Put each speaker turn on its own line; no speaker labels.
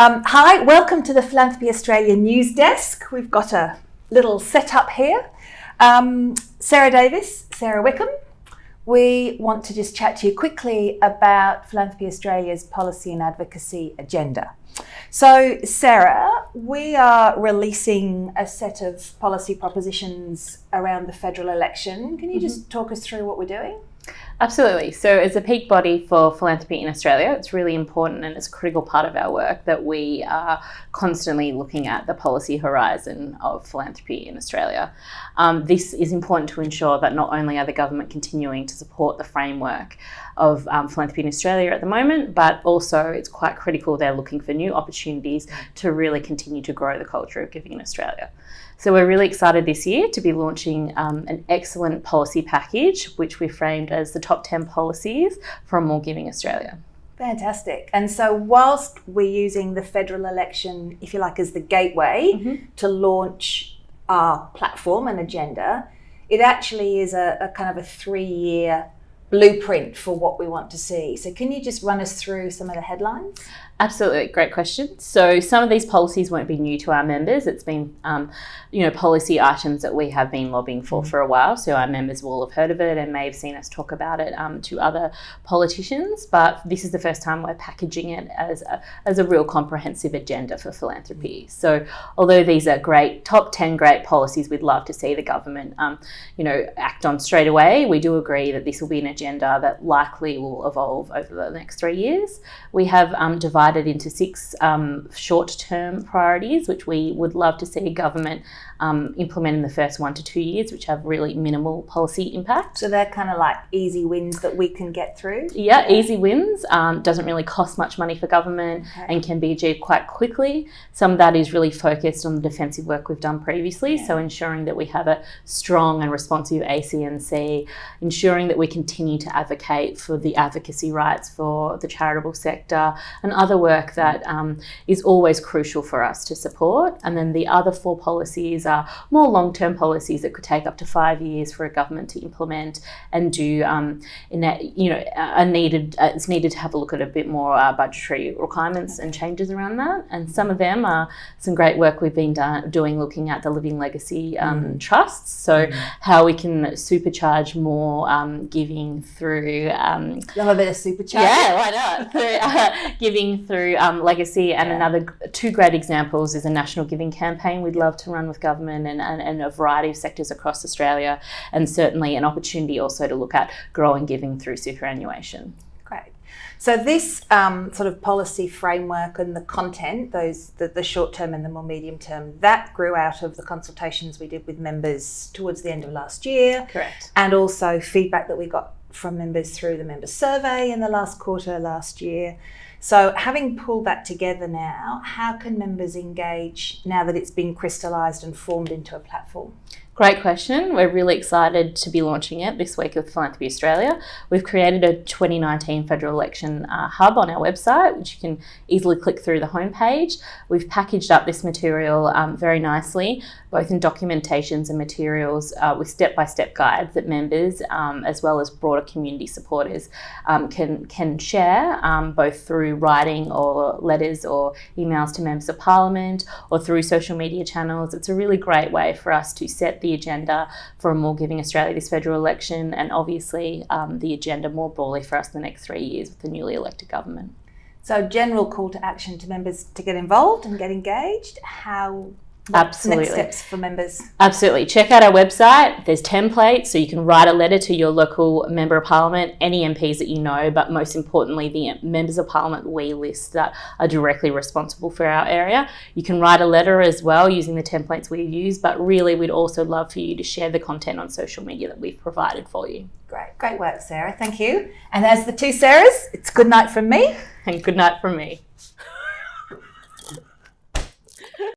Hi, welcome to the Philanthropy Australia news desk. We've got a little setup here. Sarah Davis, Sarah Wickham. We want to just chat to you quickly about Philanthropy Australia's policy and advocacy agenda. So, Sarah, we are releasing a set of policy propositions around the federal election. Can you just talk us through what we're doing?
Absolutely. So as a peak body for philanthropy in Australia, it's really important and it's a critical part of our work that we are constantly looking at the policy horizon of philanthropy in Australia. This is important to ensure that not only are the government continuing to support the framework of philanthropy in Australia at the moment, but also it's quite critical they're looking for new opportunities to really continue to grow the culture of giving in Australia. So we're really excited this year to be launching an excellent policy package, which we framed as the top 10 policies for a more giving Australia.
Fantastic. And so whilst we're using the federal election, if you like, as the gateway to launch our platform and agenda, it actually is a kind of a 3-year blueprint for what we want to see. So can you just run us through some of the headlines?
Absolutely, great question. So some of these policies won't be new to our members. It's been, policy items that we have been lobbying for a while. So our members will have heard of it and may have seen us talk about it to other politicians. But this is the first time we're packaging it as a real comprehensive agenda for philanthropy. So although these are great, top 10 great policies we'd love to see the government, act on straight away, we do agree that this will be an agenda that likely will evolve over the next 3 years. We have divided into 6 short-term priorities, which we would love to see government implement in the first 1 to 2 years, which have really minimal policy impact.
So they're kind of like easy wins that we can get through?
Yeah, easy wins. Doesn't really cost much money for government and can be achieved quite quickly. Some of that is really focused on the defensive work we've done previously, so ensuring that we have a strong and responsive ACNC, ensuring that we continue to advocate for the advocacy rights for the charitable sector and other work that is always crucial for us to support. And then the other 4 policies are more long-term policies that could take up to 5 years for a government to implement and do. It's needed to have a look at a bit more budgetary requirements and changes around that. And some of them are some great work we've been doing looking at the Living Legacy trusts. So how we can supercharge more giving through.
Love a bit of supercharge.
Yeah, why not? Through giving through legacy, and another 2 great examples is a national giving campaign we'd love to run with government and a variety of sectors across Australia, and certainly an opportunity also to look at growing giving through superannuation.
Great. So this sort of policy framework and the content, the short term and the more medium term, that grew out of the consultations we did with members towards the end of last year.
Correct.
And also feedback that we got from members through the member survey in the last quarter last year. So having pulled that together now, how can members engage now that it's been crystallised and formed into a platform?
Great question. We're really excited to be launching it this week with Philanthropy Australia. We've created a 2019 federal election hub on our website, which you can easily click through the homepage. We've packaged up this material very nicely, both in documentations and materials with step-by-step guides that members, as well as broader community supporters, can share, both through writing or letters or emails to members of parliament or through social media channels. It's a really great way for us to set the agenda for a more giving Australia this federal election, and obviously the agenda more broadly for us in the next 3 years with the newly elected government.
So general call to action to members to get involved and get engaged.
Absolutely.
Next steps for members?
Absolutely. Check out our website. There's templates, so you can write a letter to your local Member of Parliament, any MPs that you know, but most importantly, the Members of Parliament we list that are directly responsible for our area. You can write a letter as well using the templates we use, but really we'd also love for you to share the content on social media that we've provided for you.
Great work, Sarah. Thank you. And as the 2 Sarahs, it's good night from me.
And good night from me.